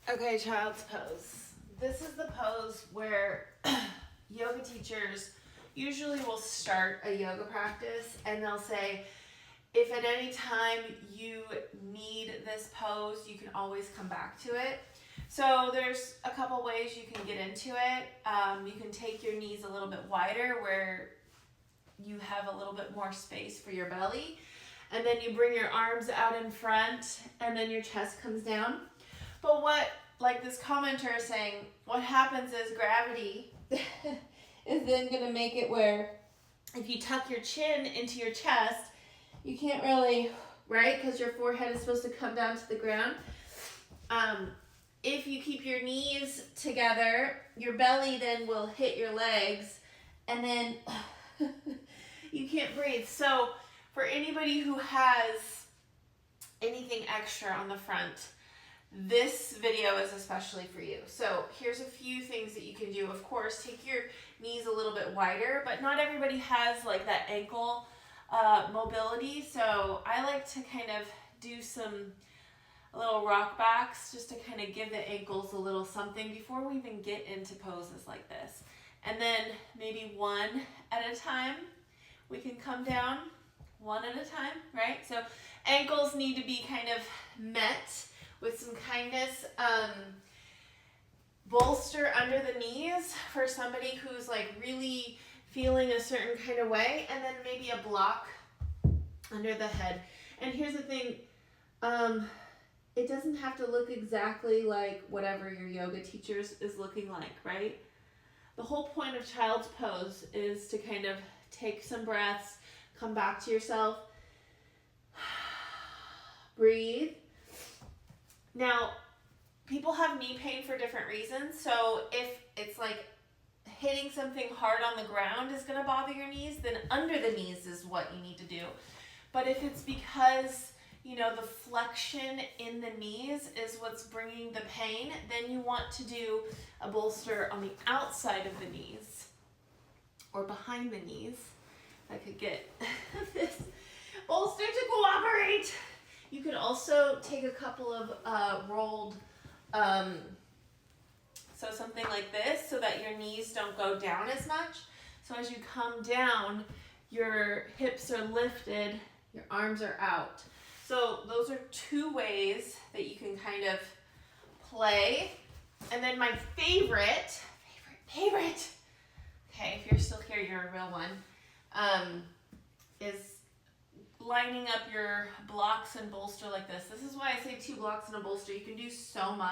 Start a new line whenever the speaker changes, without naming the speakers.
Okay, child's pose. This is the pose where yoga teachers usually will start a yoga practice and they'll say, if at any time you need this pose, you can always come back to it. So there's a couple ways you can get into it. You can take your knees a little bit wider where you have a little bit more space for your belly. And then you bring your arms out in front and then your chest comes down. But what, like this commenter is saying, what happens is gravity is then going to make it where if you tuck your chin into your chest, you can't really, right? Because your forehead is supposed to come down to the ground. If you keep your knees together, your belly then will hit your legs and then you can't breathe. So for anybody who has anything extra on the front, this video is especially for you. So here's a few things that you can do. Of course, take your knees a little bit wider, but not everybody has like that ankle mobility. So I like to kind of do some little rock backs just to kind of give the ankles a little something before we even get into poses like this. And then maybe one at a time, we can come down one at a time, right? So ankles need to be kind of met with some kindness. Bolster under the knees for somebody who's like really feeling a certain kind of way, and then maybe a block under the head. And here's the thing, it doesn't have to look exactly like whatever your yoga teacher is looking like, right? The whole point of child's pose is to kind of take some breaths, come back to yourself, breathe. Now, people have knee pain for different reasons, so if it's like hitting something hard on the ground is going to bother your knees, then under the knees is what you need to do. But if it's because, you know, the flexion in the knees is what's bringing the pain, then you want to do a bolster on the outside of the knees or behind the knees. I could get this bolster to cooperate. You could also take a couple of rolled, so something like this so that your knees don't go down as much. So as you come down, your hips are lifted, your arms are out. So those are two ways that you can kind of play. And then my favorite, okay, if you're still here, you're a real one, is lining up your blocks and bolster like this. This is why I say 2 blocks and a bolster. You can do so much.